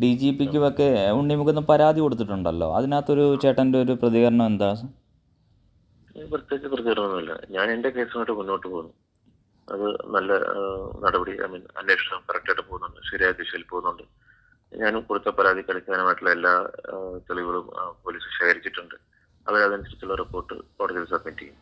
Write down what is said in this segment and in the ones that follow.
DGPക്കും ഒക്കെ ഉണ്ണിമുഖത്ത് പരാതി കൊടുത്തിട്ടുണ്ടല്ലോ. അതിനകത്തൊരു ചേട്ടൻ്റെ ഒരു പ്രതികരണം എന്താ? പ്രത്യേകിച്ച് പ്രതികരണമൊന്നുമില്ല. ഞാൻ എൻ്റെ കേസുമായിട്ട് മുന്നോട്ട് പോകുന്നു. അത് നല്ല നടപടി, അന്വേഷണം കറക്റ്റായിട്ട് പോകുന്നുണ്ട്, ശരിയായ ദിശയിൽ പോകുന്നുണ്ട്. ഞാനും കൊടുത്ത പരാതിക്ക് അടിസ്ഥാനമായിട്ടുള്ള എല്ലാ തെളിവുകളും പോലീസ് ശേഖരിച്ചിട്ടുണ്ട്. അവരതനുസരിച്ചുള്ള റിപ്പോർട്ട് കോടതിയിൽ സബ്മിറ്റ് ചെയ്യും.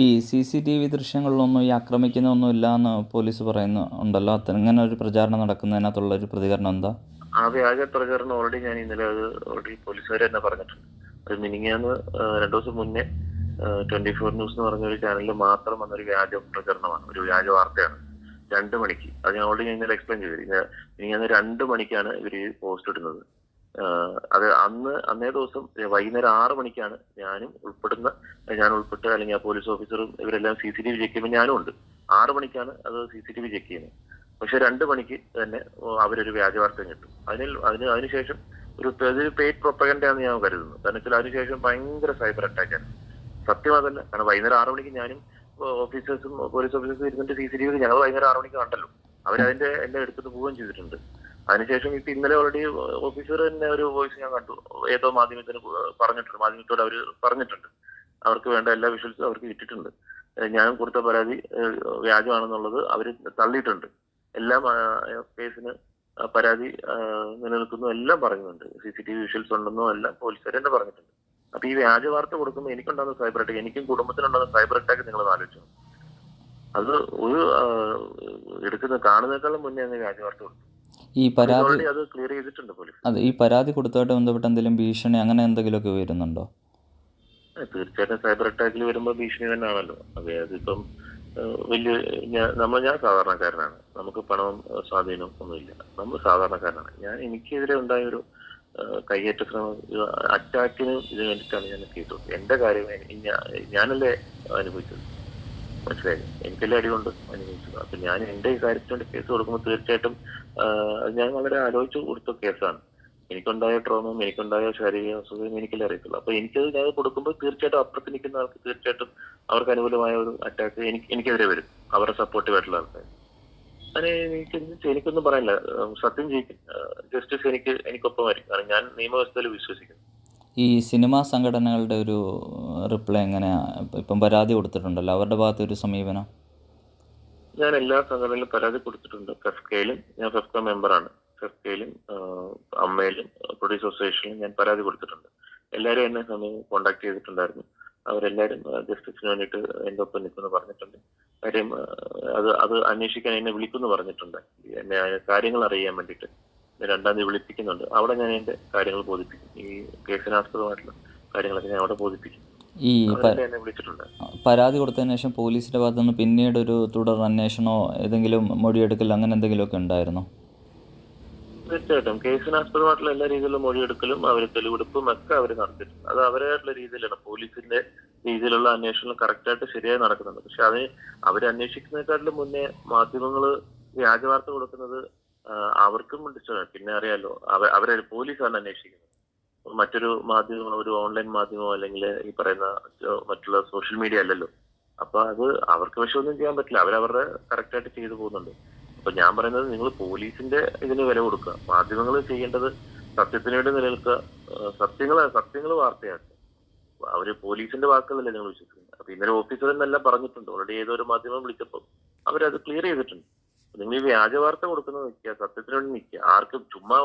ഈ CCTV ദൃശ്യങ്ങളിലൊന്നും ഈ ആക്രമിക്കുന്നൊന്നും ഇല്ല എന്ന് പോലീസ് പറയുന്നുണ്ടല്ലോ. അങ്ങനെ ഒരു പ്രചാരണം നടക്കുന്നതിനകത്തുള്ള ഒരു പ്രതികരണം എന്താ? ആ വ്യാജ പ്രചാരണം ഓൾറെഡി ഞാൻ ഇന്നലെ ഓൾറെഡി പോലീസുകാർ തന്നെ പറഞ്ഞിട്ടുണ്ട്. അത് മിനിങ്ങാന്ന് 2 ദിവസം മുന്നേ 24 ന്യൂസ് എന്ന് പറഞ്ഞ ഒരു ചാനലിൽ മാത്രം വന്നൊരു വ്യാജ പ്രചരണമാണ്, ഒരു വ്യാജ വാർത്തയാണ്. 2 മണിക്ക്, അത് ഞാൻ ഓൾറെഡി ഇന്നലെ എക്സ്പ്ലെയിൻ ചെയ്തു. മിനിങ്ങാന്ന് 2 മണിക്കാണ് ഇവർ പോസ്റ്റ് ഇടുന്നത്. അത് അന്നേ ദിവസം വൈകുന്നേരം 6 മണിക്കാണ് ഞാൻ ഉൾപ്പെട്ട് അല്ലെങ്കിൽ ആ പോലീസ് ഓഫീസറും ഇവരെല്ലാം CCTV ചെക്ക് ചെയ്യുമ്പോൾ ഞാനും ഉണ്ട്. 6 മണിക്കാണ് അത് CCTV ചെക്ക് ചെയ്യുന്നത്. പക്ഷെ 2 മണിക്ക് തന്നെ അവരൊരു വ്യാജ വാർത്ത കിട്ടും. അതിനുശേഷം ഒരു പെയ്ഡ് പ്രൊപ്പഗൻഡയാണെന്ന് ഞാൻ കരുതുന്നു. കാരണം വെച്ചാൽ അതിനുശേഷം ഭയങ്കര സൈബർ അറ്റാക്കാണ്. സത്യം അതല്ല. കാരണം വൈകുന്നേരം 6 മണിക്ക് ഞാനും ഓഫീസേഴ്സും പോലീസ് ഓഫീസേഴ്സും ഇരുന്നിട്ട് CCTV ഞങ്ങൾ വൈകുന്നേരം 6 മണിക്ക് കണ്ടല്ലോ. അവരതിന്റെ എല്ലാം എടുത്തിട്ട് പോവുകയും ചെയ്തിട്ടുണ്ട്. അതിനുശേഷം ഇപ്പൊ ഇന്നലെ ഓൾറെഡി ഓഫീസർ തന്നെ ഒരു വോയിസ് ഞാൻ കണ്ടു. ഏതോ മാധ്യമത്തോട് അവർ പറഞ്ഞിട്ടുണ്ട്. അവർക്ക് വേണ്ട എല്ലാ വിഷ്വൽസും അവർക്ക് കിട്ടിയിട്ടുണ്ട്. ഞാൻ കൊടുത്ത പരാതി വ്യാജമാണെന്നുള്ളത് അവർ തള്ളിയിട്ടുണ്ട്. എല്ലാം കേസിന് പരാതി നിലനിൽക്കുന്നു എല്ലാം പറയുന്നുണ്ട്. CCTV വിഷ്വൽസ് ഉണ്ടെന്നോ എല്ലാം പോലീസുകാർ തന്നെ പറഞ്ഞിട്ടുണ്ട്. അപ്പൊ ഈ വ്യാജ വാർത്ത കൊടുക്കുമ്പോൾ എനിക്കുണ്ടാകുന്ന സൈബർ അറ്റാക്ക്, എനിക്കും കുടുംബത്തിനുണ്ടാകുന്ന സൈബർ അറ്റാക്ക് നിങ്ങൾ ആലോചിച്ചു. അത് ഒരു കാണുന്നേക്കാളും മുന്നേ അങ്ങ് വ്യാജ വാർത്ത കൊടുത്തു. ഈ പരാതി അത് ക്ലിയർ ചെയ്തിട്ടുണ്ട് പോലീസ്. അതെ, ഈ പരാതി കൊടുത്തതായിട്ട് ബന്ധപ്പെട്ട് എന്തെങ്കിലും ഭീഷണി അങ്ങനെ എന്തെങ്കിലുമൊക്കെ വരുന്നുണ്ടോ? തീർച്ചയായിട്ടും സൈബർ അറ്റാക്കിൽ വരുമ്പോൾ ഭീഷണി തന്നെയാണല്ലോ. അതിപ്പം ഞാൻ സാധാരണക്കാരനാണ്. നമുക്ക് പണവും സ്വാധീനവും ഒന്നുമില്ല. നമ്മൾ സാധാരണക്കാരനാണ്. എനിക്കെതിരെ ഉണ്ടായൊരു കയ്യേറ്റ ശ്രമം, അറ്റാക്കിന് ഇത് വേണ്ടിയിട്ടാണ് ഞാൻ കേസ് കൊടുത്തത്. എന്റെ കാര്യം ഞാനല്ലേ അനുഭവിച്ചത്, മനസ്സിലായി. എനിക്കെല്ലാം അടികൊണ്ട് അനുഭവിച്ചത്. അപ്പൊ ഞാൻ എന്റെ ഈ കാര്യത്തിന് വേണ്ടി കേസ് കൊടുക്കുമ്പോൾ തീർച്ചയായിട്ടും ഞാൻ വളരെ ആലോചിച്ച് കൊടുത്ത കേസാണ്. എനിക്കുണ്ടായ ട്രോമയും എനിക്കുണ്ടായ ശാരീരിക അസുഖവും എനിക്കെല്ലാം അറിയത്തുള്ളൂ. അപ്പൊ ഞാൻ കൊടുക്കുമ്പോൾ തീർച്ചയായിട്ടും അപ്പുറത്ത് നിൽക്കുന്ന ആൾക്ക് തീർച്ചയായിട്ടും അവർക്ക് അനുകൂലമായ ഒരു അറ്റാക്ക് എനിക്കെതിരെ വരും, അവരുടെ സപ്പോർട്ടീവ് ആയിട്ടുള്ള ആൾക്കാർ. അതിന് എനിക്കൊന്നും പറയാനില്ല. സത്യം ചെയ്യിക്കും. ജസ്റ്റിസ് എനിക്കൊപ്പമായിരിക്കും. കാരണം ഞാൻ നിയമവ്യവസ്ഥയിൽ വിശ്വസിക്കുന്നു. ഈ സിനിമാ സംഘടനകളുടെ ഒരു റിപ്ലൈ എങ്ങനെയാ? ഇപ്പം പരാതി കൊടുത്തിട്ടുണ്ടല്ലോ, അവരുടെ ഭാഗത്ത് ഒരു സമീപനം? ഞാൻ എല്ലാ സംഘടനയിലും പരാതി കൊടുത്തിട്ടുണ്ട്. ഫെഫ്കയിലും, ഞാൻ ഫെഫ്ക മെമ്പറാണ്. ഫെഫ്കയിലും അമ്മയിലും പ്രൊഡ്യൂസർ അസോസിയേഷനിലും ഞാൻ പരാതി കൊടുത്തിട്ടുണ്ട്. എല്ലാവരും എന്നെ കോണ്ടാക്ട് ചെയ്തിട്ടുണ്ടായിരുന്നു. അവരെല്ലാവരും ജസ്റ്റിസിന് വേണ്ടിയിട്ട് എൻ്റെ ഒപ്പം നിൽക്കുമെന്ന് പറഞ്ഞിട്ടുണ്ട്. കാര്യം അത് അന്വേഷിക്കാൻ എന്നെ വിളിക്കുമെന്ന് പറഞ്ഞിട്ടുണ്ട്. എന്നെ കാര്യങ്ങൾ അറിയാൻ വേണ്ടിയിട്ട് 2-ാം തീയതി വിളിപ്പിക്കുന്നുണ്ട്. അവിടെ ഞാൻ എൻ്റെ കാര്യങ്ങൾ ബോധിപ്പിക്കും. ഈ കേസിനാസ്പദമായിട്ടുള്ള കാര്യങ്ങളൊക്കെ ഞാൻ അവിടെ ബോധിപ്പിക്കും. ഈ എന്നെ വിളിച്ചിട്ടുണ്ട്. പരാതി കൊടുത്തതിന് ശേഷം പോലീസിന്റെ ഭാഗത്തു നിന്ന് പിന്നീട് ഒരു തുടർ അന്വേഷണമോ ഏതെങ്കിലും മൊഴിയെടുക്കൽ അങ്ങനെ എന്തെങ്കിലുമൊക്കെ ഉണ്ടായിരുന്നോ? തീർച്ചയായിട്ടും കേസിനാസ്പദമായിട്ടുള്ള എല്ലാ രീതിയിലുള്ള മൊഴിയെടുക്കലും തെളിവെടുപ്പും ഒക്കെ അവർ നടത്തിയിട്ടുണ്ട്. അത് അവരായിട്ടുള്ള രീതിയിലാണ്. പോലീസിന്റെ രീതിയിലുള്ള അന്വേഷണം കറക്റ്റായിട്ട് ശരിയായി നടക്കുന്നുണ്ട്. പക്ഷെ അവരന്വേഷിക്കുന്നതിനെക്കാട്ടിലും മുന്നേ മാധ്യമങ്ങള് വ്യാജ വാർത്ത കൊടുക്കുന്നത് അവർക്കും ഡിസ്റ്റർബ്. പിന്നെ അറിയാലോ, പോലീസാണ് അന്വേഷിക്കുന്നത്. മറ്റൊരു മാധ്യമം, ഒരു ഓൺലൈൻ മാധ്യമമോ അല്ലെങ്കിൽ ഈ പറയുന്ന മറ്റുള്ള സോഷ്യൽ മീഡിയ അല്ലല്ലോ. അപ്പൊ അത് അവർക്ക് പക്ഷെ ഒന്നും ചെയ്യാൻ പറ്റില്ല. അവരവരുടെ കറക്റ്റായിട്ട് ചെയ്തു പോകുന്നുണ്ട്. അപ്പൊ ഞാൻ പറയുന്നത്, നിങ്ങൾ പോലീസിന്റെ ഇതിന് വില കൊടുക്കുക. മാധ്യമങ്ങൾ ചെയ്യേണ്ടത് സത്യത്തിന് വേണ്ടി നിലനിൽക്കുക, സത്യങ്ങൾ വാർത്തയാക്കുക. അവര് പോലീസിന്റെ വാക്കുകളല്ലേ നിങ്ങൾ വിശ്വസിക്കുന്നത്. അപ്പൊ ഇന്നലെ ഓഫീസർ എന്നെല്ലാം പറഞ്ഞിട്ടുണ്ട്. ഓൾറെഡി ഏതൊരു മാധ്യമം വിളിച്ചപ്പോൾ അവരത് ക്ലിയർ ചെയ്തിട്ടുണ്ട്. നിങ്ങൾ ഈ വ്യാജ വാർത്ത കൊടുക്കുന്നത് നിൽക്കുക, സത്യത്തിന് വേണ്ടി നിൽക്കുക. ആർക്കും ചുമ്മാ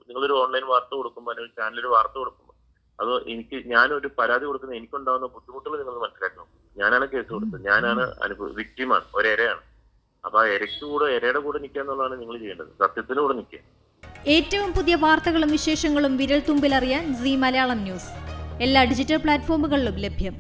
നിങ്ങളൊരു ഓൺലൈൻ വാർത്ത കൊടുക്കുമ്പോൾ അല്ലെങ്കിൽ ഒരു ചാനലൊരു വാർത്ത കൊടുക്കുമ്പോൾ ഞാനൊരു പരാതി കൊടുക്കുന്ന എനിക്കുണ്ടാവുന്ന ബുദ്ധിമുട്ടുകൾ നിങ്ങൾ മനസ്സിലാക്കണം. ഞാനാണ് കേസ് കൊടുത്തത്, ഞാനാണ് വിക്ടിമാണ്, ഒരേരയാണ്. അപ്പൊ ആ എരയുടെ കൂടെ നിൽക്കുക എന്നുള്ളതാണ് നിങ്ങൾ ചെയ്യേണ്ടത്. സത്യത്തിന് കൂടെ നിൽക്കുക. ഏറ്റവും പുതിയ വാർത്തകളും വിശേഷങ്ങളും വിരൽ തുമ്പിലറിയാൻ സീ മലയാളം ന്യൂസ് എല്ലാ ഡിജിറ്റൽ പ്ലാറ്റ്ഫോമുകളിലും ലഭ്യം.